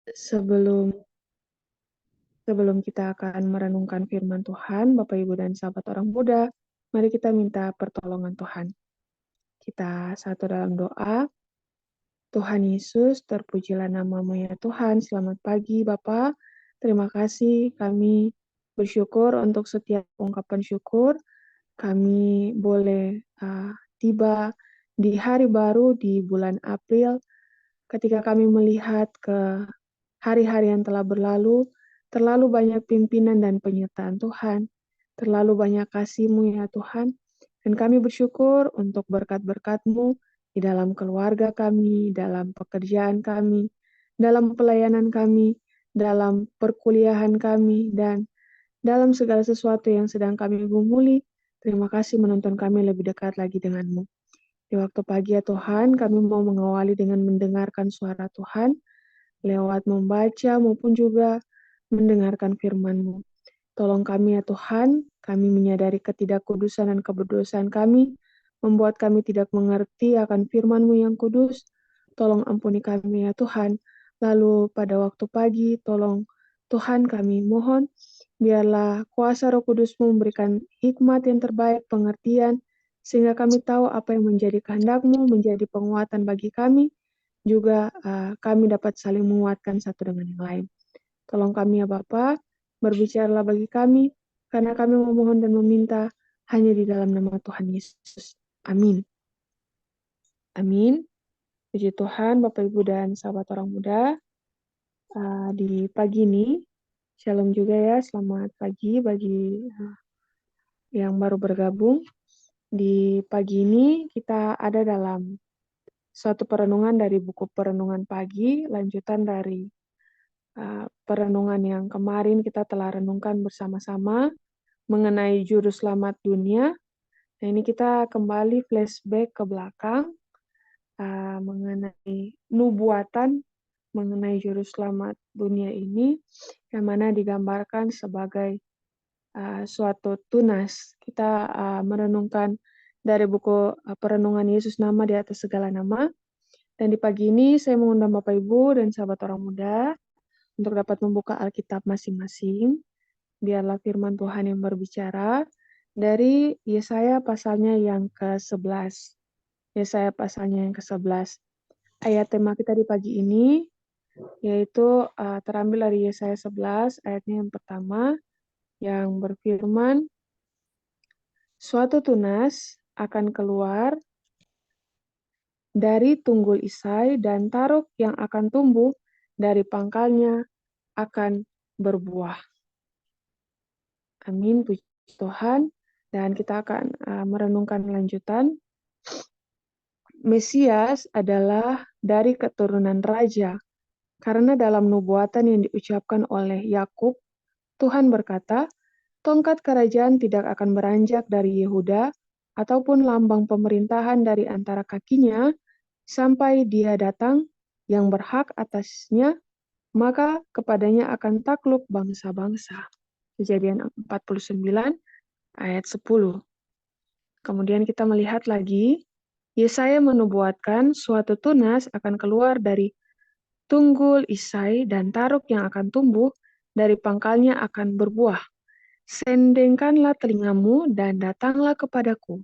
Sebelum sebelum kita akan merenungkan firman Tuhan, Bapak, Ibu, dan sahabat orang muda, mari kita minta pertolongan Tuhan. Kita satu dalam doa. Tuhan Yesus, terpujilah nama-Mu ya Tuhan. Selamat pagi Bapak. Terima kasih kami bersyukur untuk setiap ungkapan syukur. Kami boleh tiba di hari baru di bulan April ketika kami melihat ke hari-hari yang telah berlalu, terlalu banyak pimpinan dan penyertaan Tuhan, terlalu banyak kasih-Mu ya Tuhan, dan kami bersyukur untuk berkat-berkat-Mu di dalam keluarga kami, dalam pekerjaan kami, dalam pelayanan kami, dalam perkuliahan kami, dan dalam segala sesuatu yang sedang kami gumuli. Terima kasih menuntun kami lebih dekat lagi dengan-Mu. Di waktu pagi ya Tuhan, kami mau mengawali dengan mendengarkan suara Tuhan, lewat membaca maupun juga mendengarkan firman-Mu. Tolong kami ya Tuhan, kami menyadari ketidakkudusan dan keberdosaan kami, membuat kami tidak mengerti akan firman-Mu yang kudus. Tolong ampuni kami ya Tuhan. Lalu pada waktu pagi, tolong Tuhan kami mohon, biarlah kuasa Roh Kudus-Mu memberikan hikmat yang terbaik, pengertian, sehingga kami tahu apa yang menjadi kehendak-Mu, menjadi penguatan bagi kami, juga kami dapat saling menguatkan satu dengan yang lain. Tolong kami ya Bapa, berbicaralah bagi kami, karena kami memohon dan meminta hanya di dalam nama Tuhan Yesus. Amin. Amin. Puji Tuhan, Bapak, Ibu, dan sahabat orang muda. Di pagi ini, shalom juga ya, selamat pagi bagi yang baru bergabung. Di pagi ini kita ada dalam suatu perenungan dari buku Perenungan Pagi, lanjutan dari perenungan yang kemarin kita telah renungkan bersama-sama mengenai juru selamat dunia. Nah, ini kita kembali flashback ke belakang mengenai nubuatan mengenai juru selamat dunia ini, yang mana digambarkan sebagai suatu tunas. Kita merenungkan dari buku Perenungan Yesus Nama di Atas Segala Nama. Dan di pagi ini saya mengundang Bapak Ibu dan sahabat orang muda untuk dapat membuka Alkitab masing-masing. Biarlah firman Tuhan yang berbicara dari Yesaya pasalnya yang ke-11. Yesaya pasalnya yang ke-11. Ayat tema kita di pagi ini yaitu terambil dari Yesaya 11 ayatnya yang pertama yang berfirman, suatu tunas akan keluar dari tunggul Isai dan taruk yang akan tumbuh dari pangkalnya akan berbuah. Amin, puji Tuhan. Dan kita akan merenungkan lanjutan. Mesias adalah dari keturunan raja, karena dalam nubuatan yang diucapkan oleh Yakub, Tuhan berkata, tongkat kerajaan tidak akan beranjak dari Yehuda, ataupun lambang pemerintahan dari antara kakinya, sampai dia datang yang berhak atasnya, maka kepadanya akan takluk bangsa-bangsa. Kejadian 49 ayat 10. Kemudian kita melihat lagi, Yesaya menubuatkan suatu tunas akan keluar dari tunggul Isai dan taruk yang akan tumbuh dari pangkalnya akan berbuah. Sendengkanlah telingamu dan datanglah kepadaku.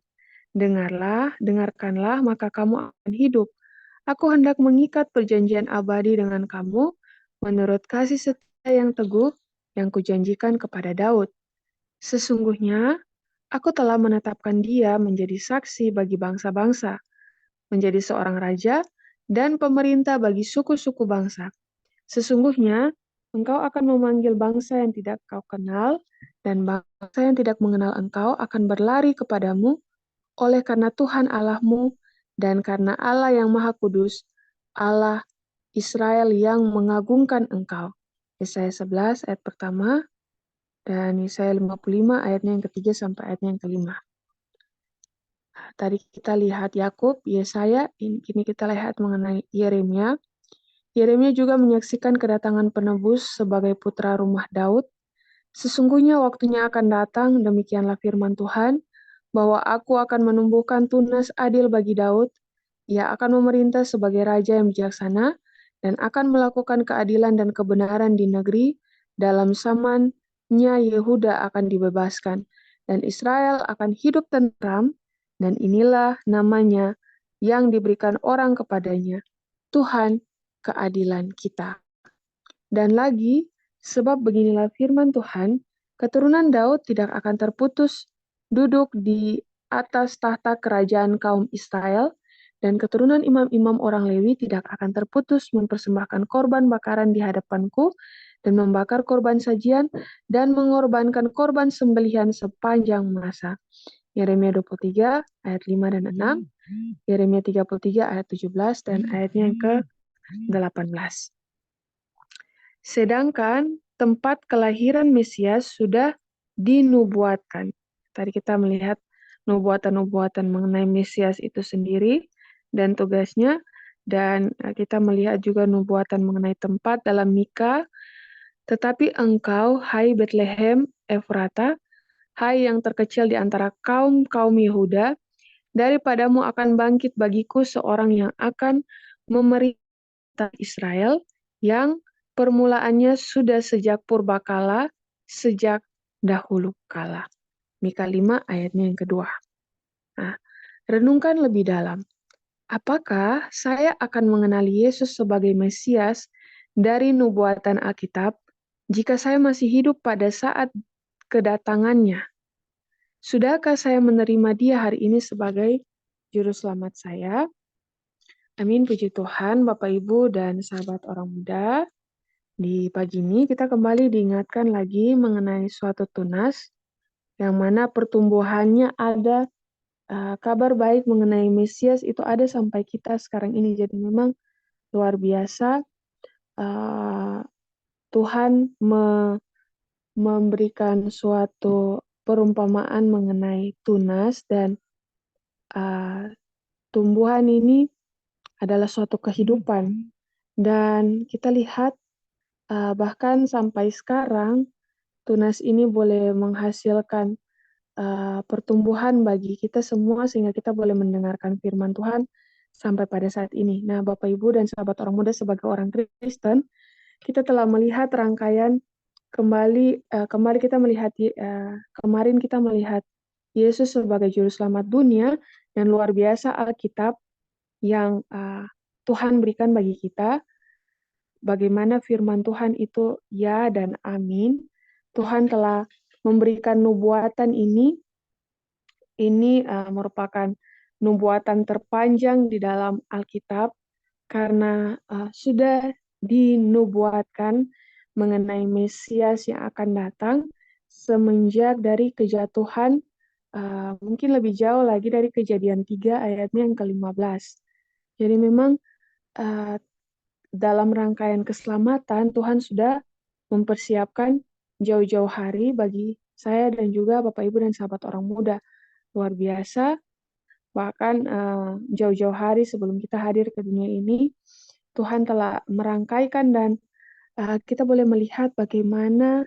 Dengarkanlah, maka kamu akan hidup. Aku hendak mengikat perjanjian abadi dengan kamu menurut kasih setia yang teguh yang kujanjikan kepada Daud. Sesungguhnya, aku telah menetapkan dia menjadi saksi bagi bangsa-bangsa, menjadi seorang raja dan pemerintah bagi suku-suku bangsa. Sesungguhnya, engkau akan memanggil bangsa yang tidak kau kenal, dan bangsa yang tidak mengenal engkau akan berlari kepadamu, oleh karena Tuhan Allahmu, dan karena Allah yang Maha Kudus, Allah Israel yang mengagungkan engkau. Yesaya 11 ayat pertama, dan Yesaya 55 ayatnya yang ketiga sampai ayatnya yang kelima. Tadi kita lihat Yakub, Yesaya, kini kita lihat mengenai Yeremia. Yeremia juga menyaksikan kedatangan penebus sebagai putra rumah Daud. Sesungguhnya waktunya akan datang, demikianlah firman Tuhan, bahwa aku akan menumbuhkan tunas adil bagi Daud. Ia akan memerintah sebagai raja yang bijaksana dan akan melakukan keadilan dan kebenaran di negeri. Dalam zamannya Yehuda akan dibebaskan, dan Israel akan hidup tentram, dan inilah namanya yang diberikan orang kepadanya, Tuhan keadilan kita. Dan lagi, sebab beginilah firman Tuhan, keturunan Daud tidak akan terputus duduk di atas tahta kerajaan kaum Israel, dan keturunan imam-imam orang Lewi tidak akan terputus mempersembahkan korban bakaran di hadapanku, dan membakar korban sajian, dan mengorbankan korban sembelihan sepanjang masa. Yeremia 23 ayat 5 dan 6, Yeremia 33 ayat 17, dan ayatnya yang ke-18. Sedangkan tempat kelahiran Mesias sudah dinubuatkan. Tadi kita melihat nubuatan-nubuatan mengenai Mesias itu sendiri dan tugasnya, dan kita melihat juga nubuatan mengenai tempat dalam Mika. Tetapi engkau, hai Bethlehem Efrata, hai yang terkecil di antara kaum-kaum Yehuda, daripadamu akan bangkit bagiku seorang yang akan memerintah Israel, yang permulaannya sudah sejak purbakala, sejak dahulu kala. Mika 5 ayatnya yang kedua. Nah, renungkan lebih dalam. Apakah saya akan mengenali Yesus sebagai Mesias dari nubuatan Alkitab jika saya masih hidup pada saat kedatangannya? Sudahkah saya menerima Dia hari ini sebagai Juru Selamat saya? Amin, puji Tuhan, Bapak, Ibu, dan sahabat orang muda. Di pagi ini kita kembali diingatkan lagi mengenai suatu tunas, yang mana pertumbuhannya ada, kabar baik mengenai Mesias itu ada sampai kita sekarang ini. Jadi memang luar biasa, Tuhan memberikan suatu perumpamaan mengenai tunas, dan tumbuhan ini adalah suatu kehidupan. Dan kita lihat bahkan sampai sekarang tunas ini boleh menghasilkan pertumbuhan bagi kita semua sehingga kita boleh mendengarkan firman Tuhan sampai pada saat ini. Nah, Bapak Ibu dan sahabat orang muda, sebagai orang Kristen, kita telah melihat rangkaian kemarin kita melihat Yesus sebagai juru selamat dunia, dan luar biasa Alkitab yang Tuhan berikan bagi kita, bagaimana firman Tuhan itu ya dan amin. Tuhan telah memberikan nubuatan ini merupakan nubuatan terpanjang di dalam Alkitab, karena sudah dinubuatkan mengenai Mesias yang akan datang semenjak dari kejatuhan, mungkin lebih jauh lagi dari Kejadian 3 ayatnya yang ke-15. Jadi memang dalam rangkaian keselamatan, Tuhan sudah mempersiapkan jauh-jauh hari bagi saya dan juga Bapak, Ibu, dan sahabat orang muda. Luar biasa, bahkan jauh-jauh hari sebelum kita hadir ke dunia ini, Tuhan telah merangkaikan, dan kita boleh melihat bagaimana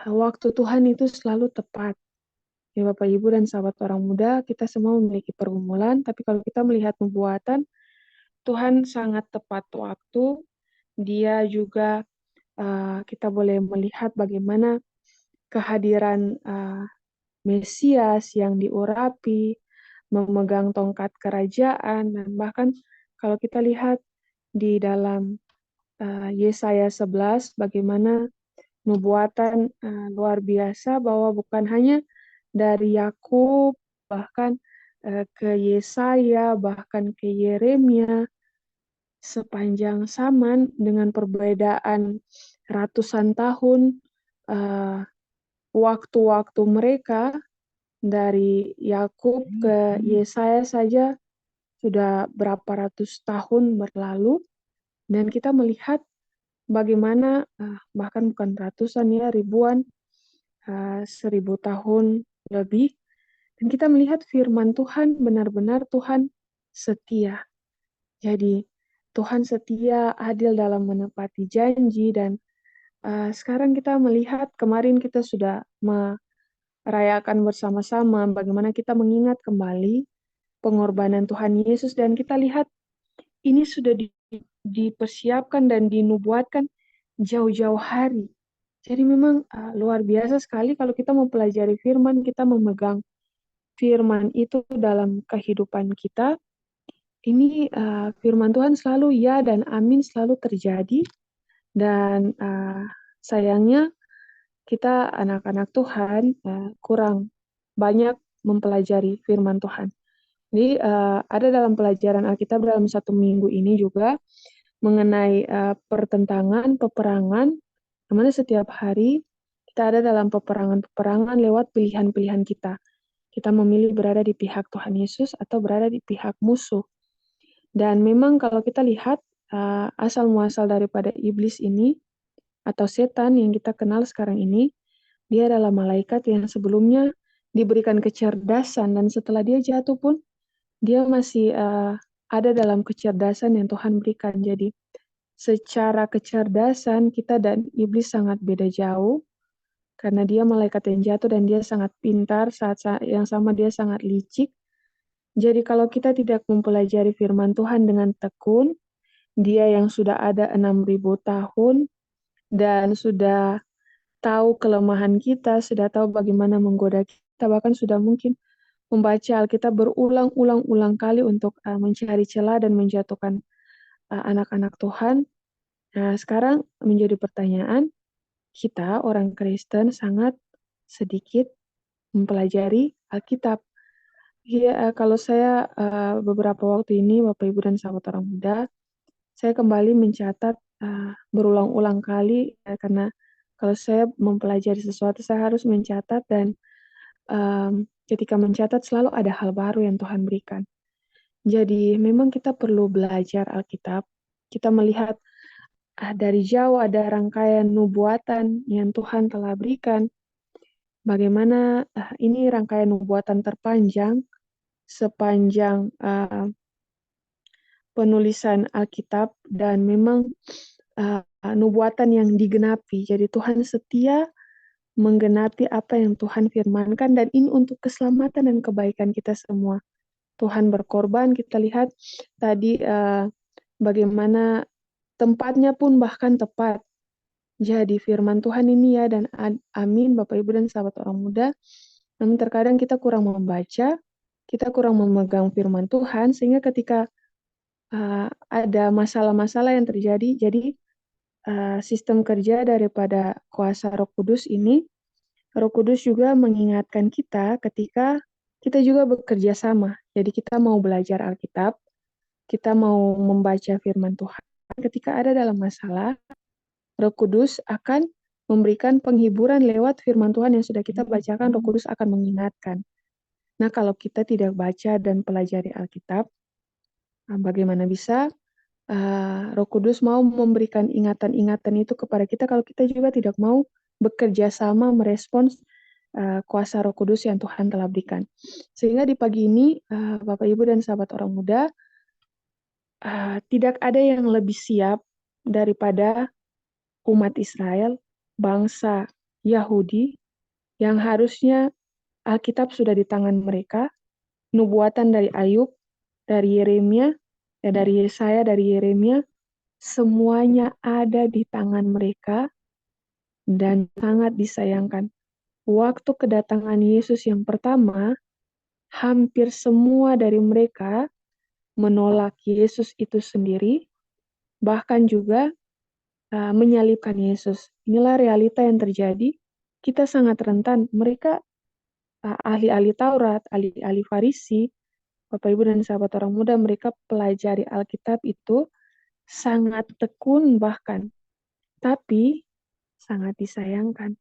waktu Tuhan itu selalu tepat. Ya, Bapak, Ibu, dan sahabat orang muda, kita semua memiliki pergumulan, tapi kalau kita melihat nubuatan, Tuhan sangat tepat waktu. Dia juga kita boleh melihat bagaimana kehadiran Mesias yang diurapi, memegang tongkat kerajaan, dan bahkan kalau kita lihat di dalam Yesaya 11, bagaimana nubuatan luar biasa bahwa bukan hanya dari Yakub, bahkan ke Yesaya, bahkan ke Yeremia, sepanjang zaman dengan perbedaan ratusan tahun waktu-waktu mereka, dari Yakub ke Yesaya saja sudah berapa ratus tahun berlalu, dan kita melihat bagaimana bahkan bukan ratusan ya, ribuan, 1000 tahun lebih, dan kita melihat firman Tuhan benar-benar Tuhan setia. Jadi Tuhan setia, adil dalam menepati janji, dan sekarang kita melihat, kemarin kita sudah merayakan bersama-sama bagaimana kita mengingat kembali pengorbanan Tuhan Yesus, dan kita lihat ini sudah dipersiapkan dan dinubuatkan jauh-jauh hari. Jadi memang luar biasa sekali kalau kita mempelajari firman, kita memegang firman itu dalam kehidupan kita. Ini firman Tuhan selalu ya dan amin selalu terjadi. Dan sayangnya kita anak-anak Tuhan kurang banyak mempelajari firman Tuhan. Jadi ada dalam pelajaran Alkitab dalam 1 minggu ini juga mengenai pertentangan, peperangan, di mana setiap hari kita ada dalam peperangan-peperangan lewat pilihan-pilihan kita. Kita memilih berada di pihak Tuhan Yesus atau berada di pihak musuh. Dan memang kalau kita lihat asal muasal daripada iblis ini atau setan yang kita kenal sekarang ini, dia adalah malaikat yang sebelumnya diberikan kecerdasan dan setelah dia jatuh pun dia masih ada dalam kecerdasan yang Tuhan berikan. Jadi secara kecerdasan kita dan iblis sangat beda jauh karena dia malaikat yang jatuh dan dia sangat pintar, saat yang sama dia sangat licik. Jadi kalau kita tidak mempelajari firman Tuhan dengan tekun, dia yang sudah ada 6.000 tahun dan sudah tahu kelemahan kita, sudah tahu bagaimana menggoda kita, bahkan sudah mungkin membaca Alkitab berulang-ulang kali untuk mencari celah dan menjatuhkan anak-anak Tuhan. Nah, sekarang menjadi pertanyaan, kita orang Kristen sangat sedikit mempelajari Alkitab. Ya, kalau saya beberapa waktu ini, Bapak Ibu dan sahabat orang muda, saya kembali mencatat berulang-ulang kali karena kalau saya mempelajari sesuatu, saya harus mencatat dan ketika mencatat selalu ada hal baru yang Tuhan berikan. Jadi memang kita perlu belajar Alkitab. Kita melihat dari jauh ada rangkaian nubuatan yang Tuhan telah berikan. Bagaimana ini rangkaian nubuatan terpanjang sepanjang penulisan Alkitab dan memang nubuatan yang digenapi. Jadi Tuhan setia menggenapi apa yang Tuhan firmankan dan ini untuk keselamatan dan kebaikan kita semua. Tuhan berkorban, kita lihat tadi bagaimana tempatnya pun bahkan tepat. Jadi firman Tuhan ini ya dan amin Bapak Ibu dan sahabat orang muda. Namun terkadang kita kurang membaca, kita kurang memegang firman Tuhan sehingga ketika ada masalah-masalah yang terjadi, jadi sistem kerja daripada kuasa Roh Kudus ini, Roh Kudus juga mengingatkan kita ketika kita juga bekerja sama. Jadi kita mau belajar Alkitab, kita mau membaca firman Tuhan. Ketika ada dalam masalah, Roh Kudus akan memberikan penghiburan lewat firman Tuhan yang sudah kita bacakan, Roh Kudus akan mengingatkan. Nah, kalau kita tidak baca dan pelajari Alkitab, bagaimana bisa Roh Kudus mau memberikan ingatan-ingatan itu kepada kita kalau kita juga tidak mau bekerja sama merespons kuasa Roh Kudus yang Tuhan telah berikan. Sehingga di pagi ini, Bapak Ibu dan sahabat orang muda, tidak ada yang lebih siap daripada umat Israel, bangsa Yahudi, yang harusnya Alkitab sudah di tangan mereka, nubuatan dari Ayub, dari Yeremia, dari Yesaya, dari Yeremia, semuanya ada di tangan mereka dan sangat disayangkan. Waktu kedatangan Yesus yang pertama, hampir semua dari mereka menolak Yesus itu sendiri, bahkan juga menyalibkan Yesus. Inilah realita yang terjadi. Kita sangat rentan. Mereka ahli-ahli Taurat, ahli-ahli Farisi, Bapak Ibu dan sahabat orang muda, mereka pelajari Alkitab itu sangat tekun bahkan. Tapi sangat disayangkan.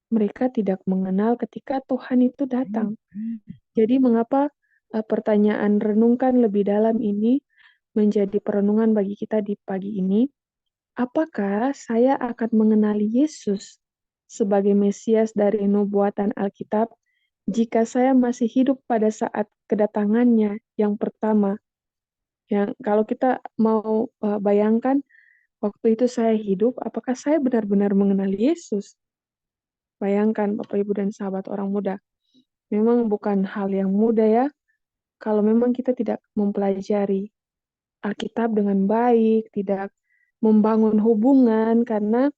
Mereka tidak mengenal ketika Tuhan itu datang. Jadi mengapa pertanyaan renungkan lebih dalam ini menjadi perenungan bagi kita di pagi ini? Apakah saya akan mengenali Yesus sebagai Mesias dari nubuatan Alkitab jika saya masih hidup pada saat kedatangannya yang pertama? Yang kalau kita mau bayangkan waktu itu saya hidup, apakah saya benar-benar mengenali Yesus? Bayangkan Bapak Ibu dan sahabat orang muda. Memang bukan hal yang mudah ya, kalau memang kita tidak mempelajari Alkitab dengan baik, tidak membangun hubungan karena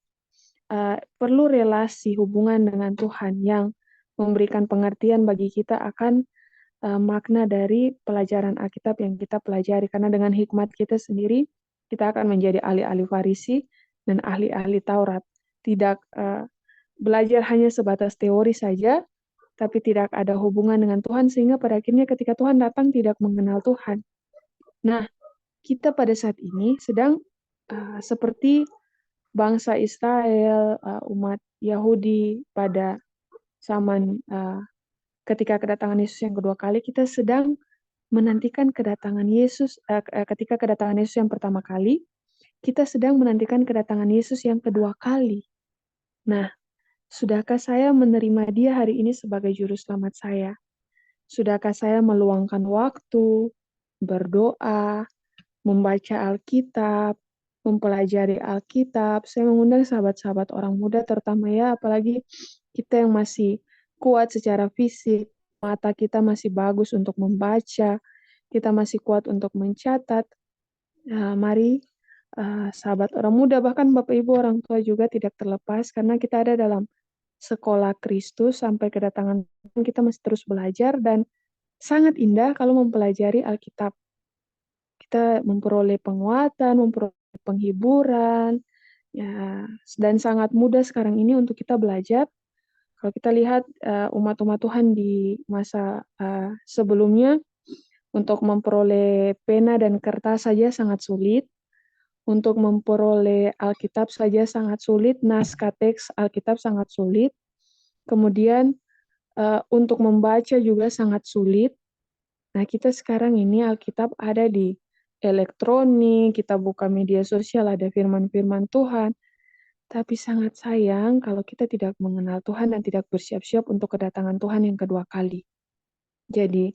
perlu relasi hubungan dengan Tuhan yang memberikan pengertian bagi kita akan makna dari pelajaran Alkitab yang kita pelajari. Karena dengan hikmat kita sendiri, kita akan menjadi ahli-ahli Farisi dan ahli-ahli Taurat. Tidak belajar hanya sebatas teori saja, tapi tidak ada hubungan dengan Tuhan, sehingga pada akhirnya ketika Tuhan datang tidak mengenal Tuhan. Nah, kita pada saat ini sedang seperti bangsa Israel, umat Yahudi pada zaman ketika kedatangan Yesus yang kedua kali, kita sedang menantikan kedatangan Yesus. Ketika kedatangan Yesus yang pertama kali, kita sedang menantikan kedatangan Yesus yang kedua kali. Nah, sudahkah saya menerima Dia hari ini sebagai juru selamat saya? Sudahkah saya meluangkan waktu, berdoa, membaca Alkitab, mempelajari Alkitab? Saya mengundang sahabat-sahabat orang muda terutama ya, apalagi kita yang masih kuat secara fisik, mata kita masih bagus untuk membaca, kita masih kuat untuk mencatat. Mari sahabat orang muda, bahkan Bapak Ibu orang tua juga tidak terlepas karena kita ada dalam sekolah Kristus sampai kedatangan Tuhan, kita masih terus belajar dan sangat indah kalau mempelajari Alkitab. Kita memperoleh penguatan, memperoleh penghiburan, ya, dan sangat mudah sekarang ini untuk kita belajar. Kalau kita lihat umat-umat Tuhan di masa sebelumnya, untuk memperoleh pena dan kertas saja sangat sulit, untuk memperoleh Alkitab saja sangat sulit, naskah teks Alkitab sangat sulit, kemudian untuk membaca juga sangat sulit. Nah, kita sekarang ini Alkitab ada di elektronik, kita buka media sosial, ada firman-firman Tuhan. Tapi sangat sayang kalau kita tidak mengenal Tuhan dan tidak bersiap-siap untuk kedatangan Tuhan yang kedua kali. Jadi,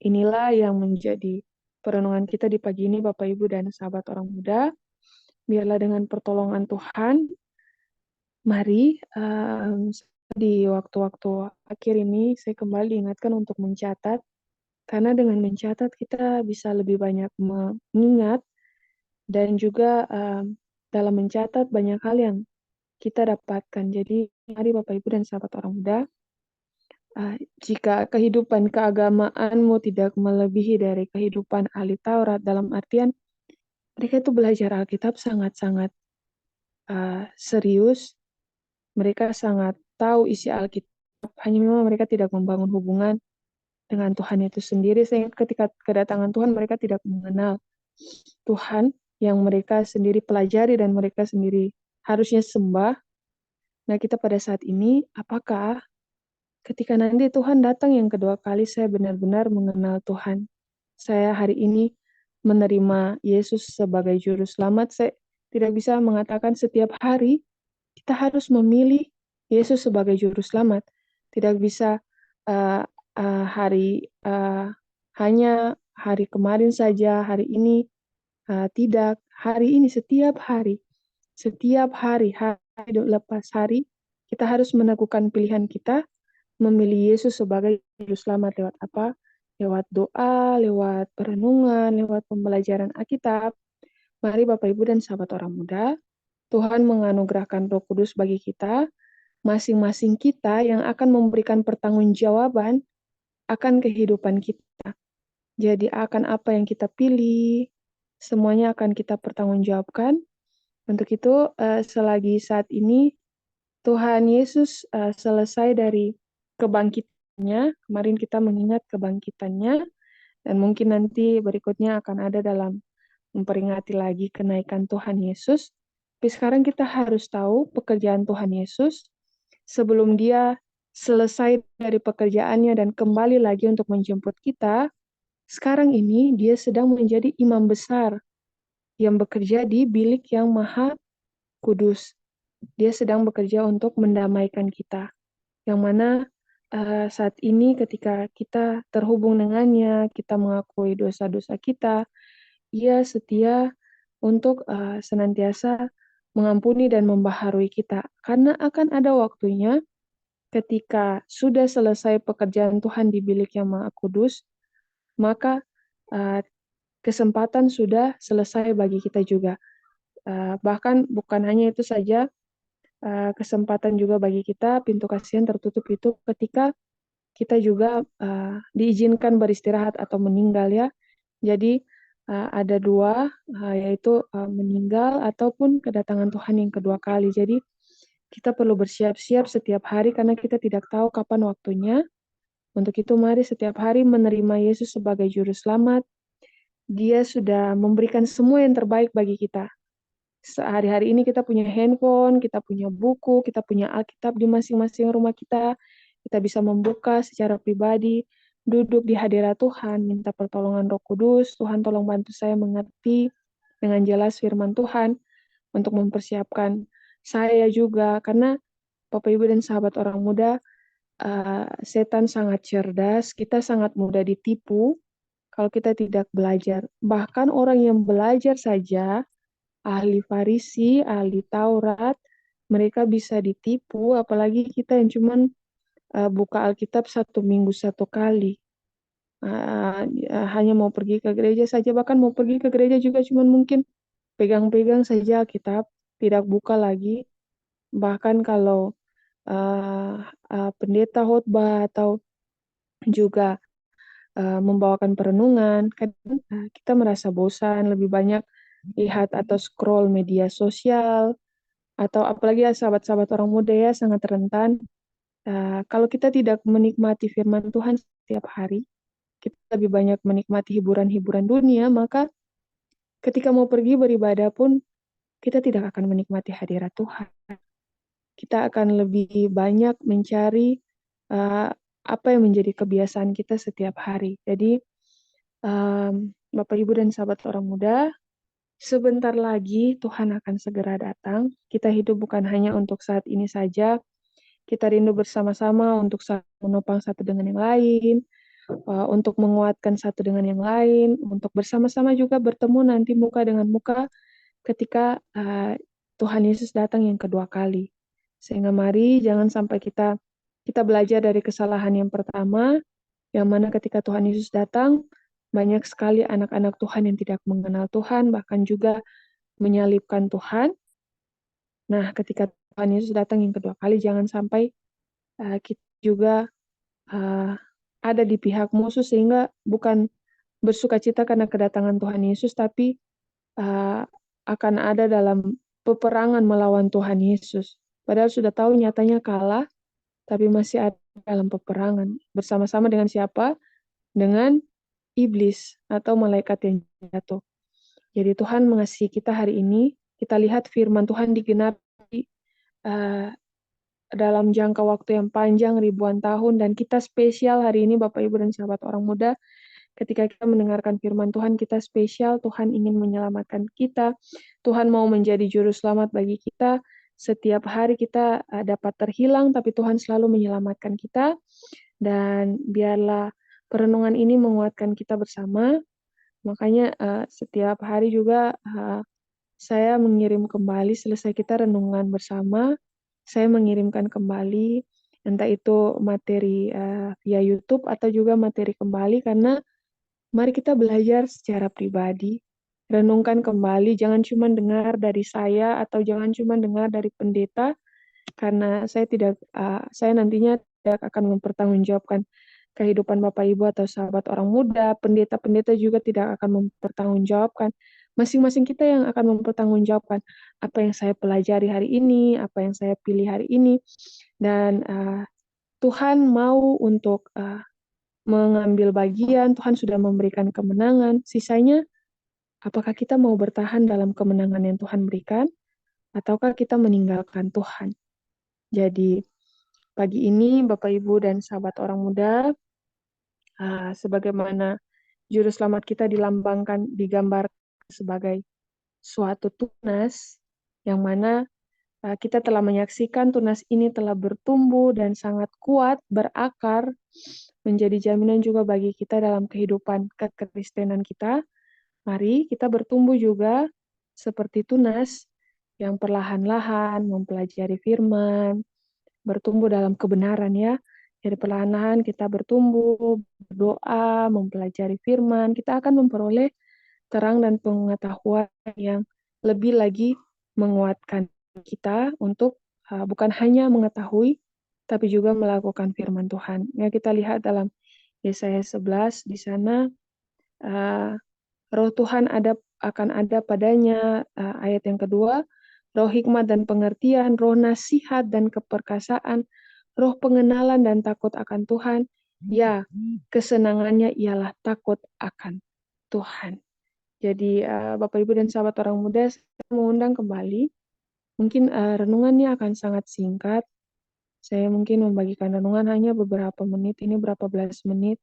inilah yang menjadi perenungan kita di pagi ini, Bapak, Ibu, dan sahabat orang muda. Biarlah dengan pertolongan Tuhan, mari di waktu-waktu akhir ini saya kembali diingatkan untuk mencatat, karena dengan mencatat kita bisa lebih banyak mengingat dan juga dalam mencatat banyak hal yang kita dapatkan. Jadi mari Bapak Ibu dan sahabat orang muda, jika kehidupan keagamaanmu tidak melebihi dari kehidupan ahli Taurat, dalam artian mereka itu belajar Alkitab sangat-sangat serius, mereka sangat tahu isi Alkitab, hanya memang mereka tidak membangun hubungan dengan Tuhan itu sendiri, sehingga ketika kedatangan Tuhan mereka tidak mengenal Tuhan yang mereka sendiri pelajari dan mereka sendiri harusnya sembah. Nah, kita pada saat ini, apakah ketika nanti Tuhan datang yang kedua kali, saya benar-benar mengenal Tuhan? Saya hari ini menerima Yesus sebagai juru selamat. Saya tidak bisa mengatakan setiap hari kita harus memilih Yesus sebagai juru selamat. Tidak bisa hanya hari kemarin saja, hari ini tidak. Hari ini, setiap hari, hari lepas hari, kita harus meneguhkan pilihan kita, memilih Yesus sebagai juru selamat. Lewat apa? Lewat doa, lewat perenungan, lewat pembelajaran Alkitab. Mari Bapak Ibu dan sahabat orang muda, Tuhan menganugerahkan Roh Kudus bagi kita, masing-masing kita yang akan memberikan pertanggungjawaban akan kehidupan kita. Jadi akan apa yang kita pilih, semuanya akan kita pertanggungjawabkan. Untuk itu, selagi saat ini Tuhan Yesus selesai dari kebangkitannya, kemarin kita mengingat kebangkitannya, dan mungkin nanti berikutnya akan ada dalam memperingati lagi kenaikan Tuhan Yesus. Tapi sekarang kita harus tahu pekerjaan Tuhan Yesus sebelum dia selesai dari pekerjaannya dan kembali lagi untuk menjemput kita. Sekarang ini dia sedang menjadi imam besar yang bekerja di bilik yang maha kudus. Dia sedang bekerja untuk mendamaikan kita. Yang mana saat ini ketika kita terhubung dengannya, kita mengakui dosa-dosa kita, ia setia untuk senantiasa mengampuni dan membaharui kita. Karena akan ada waktunya ketika sudah selesai pekerjaan Tuhan di bilik yang maha kudus, maka kesempatan sudah selesai bagi kita juga. Bahkan bukan hanya itu saja, kesempatan juga bagi kita, pintu kasih yang tertutup itu ketika kita juga diizinkan beristirahat atau meninggal ya. Jadi ada dua, yaitu meninggal ataupun kedatangan Tuhan yang kedua kali. Jadi kita perlu bersiap-siap setiap hari karena kita tidak tahu kapan waktunya. Untuk itu mari setiap hari menerima Yesus sebagai juru selamat. Dia sudah memberikan semua yang terbaik bagi kita. Sehari-hari ini kita punya handphone, kita punya buku, kita punya Alkitab di masing-masing rumah kita. Kita bisa membuka secara pribadi, duduk di hadirat Tuhan, minta pertolongan Roh Kudus. Tuhan tolong bantu saya mengerti dengan jelas firman Tuhan untuk mempersiapkan saya juga. Karena Bapak Ibu dan sahabat orang muda, setan sangat cerdas, kita sangat mudah ditipu kalau kita tidak belajar. Bahkan orang yang belajar saja, ahli Farisi, ahli Taurat, mereka bisa ditipu, apalagi kita yang cuman buka Alkitab 1 minggu 1 kali. Hanya mau pergi ke gereja saja, bahkan mau pergi ke gereja juga cuman mungkin pegang-pegang saja Alkitab, tidak buka lagi. Bahkan kalau pendeta khotbah atau juga membawakan perenungan, kadang kita merasa bosan, lebih banyak lihat atau scroll media sosial, atau apalagi ya sahabat-sahabat orang muda ya sangat rentan. Kalau kita tidak menikmati firman Tuhan setiap hari, kita lebih banyak menikmati hiburan-hiburan dunia, maka ketika mau pergi beribadah pun kita tidak akan menikmati hadirat Tuhan. Kita akan lebih banyak mencari apa yang menjadi kebiasaan kita setiap hari. Jadi Bapak Ibu dan sahabat orang muda, sebentar lagi Tuhan akan segera datang. Kita hidup bukan hanya untuk saat ini saja, kita rindu bersama-sama untuk menopang satu dengan yang lain, untuk menguatkan satu dengan yang lain, untuk bersama-sama juga bertemu nanti muka dengan muka ketika Tuhan Yesus datang yang kedua kali. Sehingga mari jangan sampai kita belajar dari kesalahan yang pertama, yang mana ketika Tuhan Yesus datang, banyak sekali anak-anak Tuhan yang tidak mengenal Tuhan, bahkan juga menyalibkan Tuhan. Nah, ketika Tuhan Yesus datang yang kedua kali, jangan sampai kita juga ada di pihak musuh, sehingga bukan bersukacita karena kedatangan Tuhan Yesus, tapi akan ada dalam peperangan melawan Tuhan Yesus. Padahal sudah tahu nyatanya kalah, tapi masih ada dalam peperangan. Bersama-sama dengan siapa? Dengan iblis atau malaikat yang jatuh. Jadi Tuhan mengasihi kita hari ini. Kita lihat firman Tuhan digenapi dalam jangka waktu yang panjang ribuan tahun, dan kita spesial hari ini Bapak Ibu dan sahabat orang muda. Ketika kita mendengarkan firman Tuhan, kita spesial. Tuhan ingin menyelamatkan kita. Tuhan mau menjadi juru selamat bagi kita. Setiap hari kita dapat terhilang, tapi Tuhan selalu menyelamatkan kita. Dan biarlah perenungan ini menguatkan kita bersama. Makanya setiap hari juga saya mengirim kembali selesai kita renungan bersama. Saya mengirimkan kembali entah itu materi via YouTube atau juga materi kembali, karena mari kita belajar secara pribadi. Renungkan kembali, jangan cuma dengar dari saya atau jangan cuma dengar dari pendeta, karena saya nantinya tidak akan mempertanggungjawabkan kehidupan Bapak Ibu atau sahabat orang muda. Pendeta-pendeta juga tidak akan mempertanggungjawabkan. Masing-masing kita yang akan mempertanggungjawabkan apa yang saya pelajari hari ini, apa yang saya pilih hari ini, dan Tuhan mau untuk mengambil bagian. Tuhan sudah memberikan kemenangan. Sisanya, apakah kita mau bertahan dalam kemenangan yang Tuhan berikan, ataukah kita meninggalkan Tuhan? Jadi, pagi ini Bapak Ibu dan sahabat orang muda, sebagaimana juru selamat kita dilambangkan, digambar sebagai suatu tunas, yang mana kita telah menyaksikan tunas ini telah bertumbuh dan sangat kuat, berakar, menjadi jaminan juga bagi kita dalam kehidupan kekristenan kita. Mari kita bertumbuh juga seperti tunas yang perlahan-lahan mempelajari firman, bertumbuh dalam kebenaran ya. Jadi perlahan-lahan kita bertumbuh, berdoa, mempelajari firman, kita akan memperoleh terang dan pengetahuan yang lebih lagi menguatkan kita untuk bukan hanya mengetahui, tapi juga melakukan firman Tuhan. Ya, kita lihat dalam Yesaya 11 di sana Roh Tuhan akan ada padanya, ayat yang kedua, roh hikmat dan pengertian, roh nasihat dan keperkasaan, roh pengenalan dan takut akan Tuhan. Ya, kesenangannya ialah takut akan Tuhan. Jadi Bapak Ibu dan sahabat orang muda, saya mengundang kembali. Mungkin renungannya akan sangat singkat. Saya mungkin membagikan renungan hanya beberapa menit, ini berapa belas menit,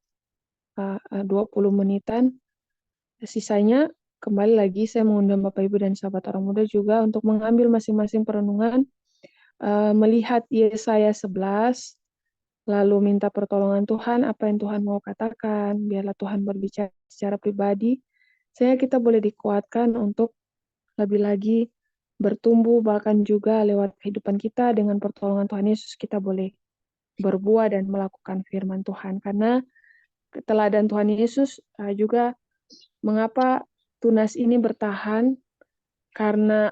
20 menitan. Sisanya kembali lagi saya mengundang Bapak Ibu dan sahabat orang muda juga untuk mengambil masing-masing perenungan, melihat Yesaya 11, lalu minta pertolongan Tuhan, apa yang Tuhan mau katakan, biarlah Tuhan berbicara secara pribadi, sehingga kita boleh dikuatkan untuk lebih lagi bertumbuh, bahkan juga lewat kehidupan kita dengan pertolongan Tuhan Yesus, kita boleh berbuah dan melakukan firman Tuhan. Karena teladan Tuhan Yesus juga mengapa tunas ini bertahan, karena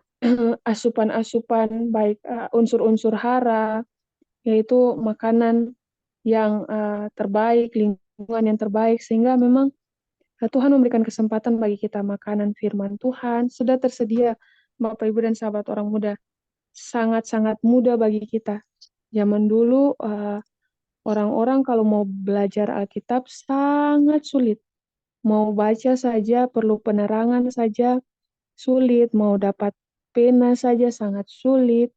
asupan-asupan baik unsur-unsur hara, yaitu makanan yang terbaik, lingkungan yang terbaik, sehingga memang Tuhan memberikan kesempatan bagi kita makanan firman Tuhan, sudah tersedia Bapak Ibu dan sahabat orang muda, sangat-sangat mudah bagi kita. Zaman dulu orang-orang kalau mau belajar Alkitab sangat sulit. Mau baca saja, perlu penerangan saja, sulit. Mau dapat pena saja sangat sulit.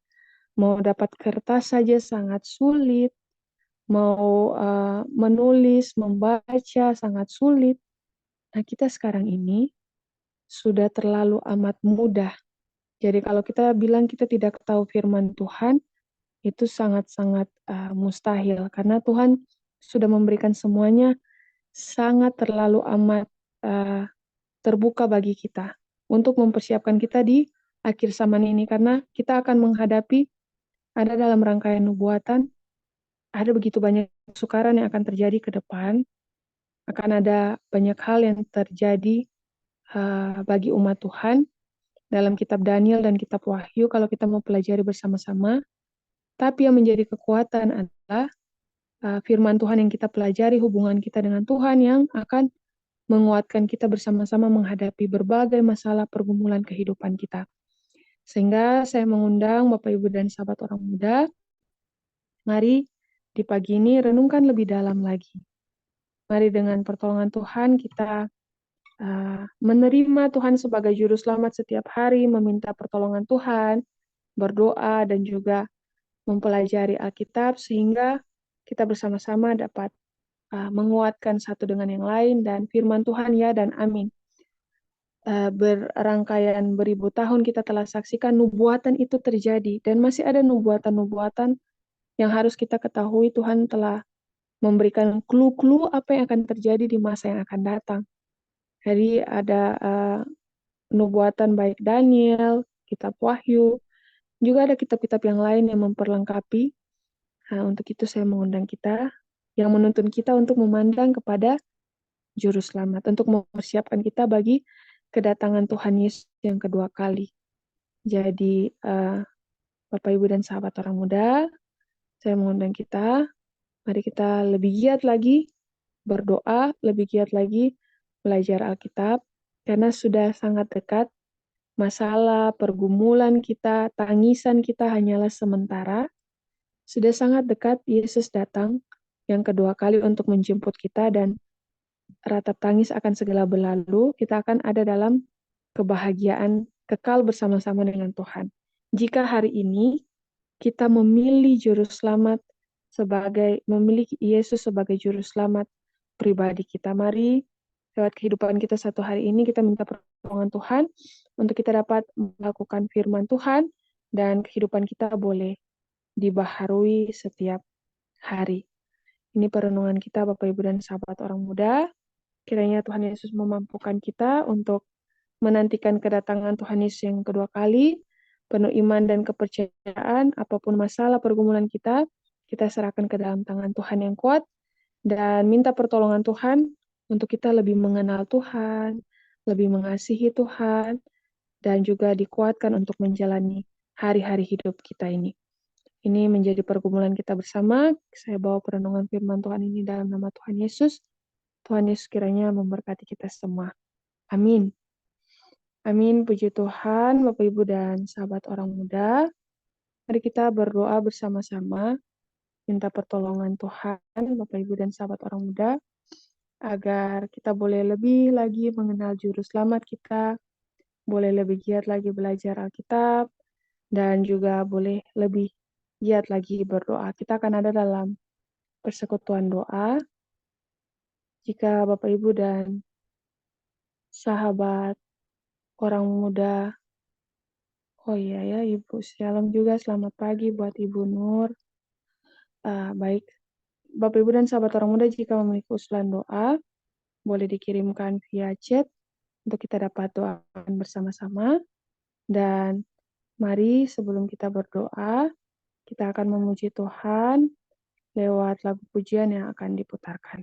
Mau dapat kertas saja sangat sulit. Mau menulis, membaca sangat sulit. Nah, kita sekarang ini sudah terlalu amat mudah. Jadi kalau kita bilang kita tidak tahu firman Tuhan, itu sangat-sangat mustahil. Karena Tuhan sudah memberikan semuanya sangat terlalu amat terbuka bagi kita untuk mempersiapkan kita di akhir zaman ini, karena kita akan menghadapi, ada dalam rangkaian nubuatan, ada begitu banyak kesukaran yang akan terjadi ke depan, akan ada banyak hal yang terjadi bagi umat Tuhan dalam kitab Daniel dan kitab Wahyu kalau kita mau pelajari bersama-sama. Tapi yang menjadi kekuatan adalah firman Tuhan yang kita pelajari, hubungan kita dengan Tuhan yang akan menguatkan kita bersama-sama menghadapi berbagai masalah pergumulan kehidupan kita. Sehingga saya mengundang Bapak Ibu dan sahabat orang muda, mari di pagi ini renungkan lebih dalam lagi. Mari dengan pertolongan Tuhan kita menerima Tuhan sebagai juru selamat setiap hari, meminta pertolongan Tuhan, berdoa dan juga mempelajari Alkitab sehingga kita bersama-sama dapat menguatkan satu dengan yang lain, dan firman Tuhan ya dan amin. Berangkaian beribu tahun kita telah saksikan nubuatan itu terjadi, dan masih ada nubuatan-nubuatan yang harus kita ketahui. Tuhan telah memberikan clue-clue apa yang akan terjadi di masa yang akan datang. Jadi ada nubuatan baik Daniel, kitab Wahyu, juga ada kitab-kitab yang lain yang memperlengkapi. Nah, untuk itu saya mengundang kita, yang menuntun kita untuk memandang kepada Juru Selamat, untuk mempersiapkan kita bagi kedatangan Tuhan Yesus yang kedua kali. Jadi, Bapak, Ibu, dan sahabat orang muda, saya mengundang kita, mari kita lebih giat lagi berdoa, lebih giat lagi belajar Alkitab, karena sudah sangat dekat. Masalah, pergumulan kita, tangisan kita hanyalah sementara. Sudah sangat dekat Yesus datang yang kedua kali untuk menjemput kita, dan ratap tangis akan segera berlalu, kita akan ada dalam kebahagiaan kekal bersama-sama dengan Tuhan. Jika hari ini kita memilih juru selamat memiliki Yesus sebagai juru selamat pribadi kita, mari lewat kehidupan kita satu hari ini kita minta pertolongan Tuhan untuk kita dapat melakukan firman Tuhan, dan kehidupan kita boleh dibaharui setiap hari. Ini perenungan kita Bapak Ibu dan sahabat orang muda. Kiranya Tuhan Yesus memampukan kita untuk menantikan kedatangan Tuhan Yesus yang kedua kali, penuh iman dan kepercayaan. Apapun masalah pergumulan kita serahkan ke dalam tangan Tuhan yang kuat, dan minta pertolongan Tuhan untuk kita lebih mengenal Tuhan, lebih mengasihi Tuhan, dan juga dikuatkan untuk menjalani hari-hari hidup kita ini. Ini menjadi pergumulan kita bersama. Saya bawa perenungan firman Tuhan ini dalam nama Tuhan Yesus. Tuhan Yesus kiranya memberkati kita semua. Amin. Amin. Puji Tuhan, Bapak Ibu dan sahabat orang muda. Mari kita berdoa bersama-sama, minta pertolongan Tuhan, Bapak Ibu dan sahabat orang muda, agar kita boleh lebih lagi mengenal juru selamat kita, boleh lebih giat lagi belajar Alkitab, dan juga boleh lebih giat lagi berdoa. Kita akan ada dalam persekutuan doa. Jika Bapak Ibu dan sahabat orang muda, oh iya ya Ibu, Shalom juga, selamat pagi buat Ibu Nur. Baik, Bapak Ibu dan sahabat orang muda, jika memiliki usulan doa, boleh dikirimkan via chat untuk kita dapat doakan bersama-sama. Dan mari sebelum kita berdoa, kita akan memuji Tuhan lewat lagu pujian yang akan diputarkan.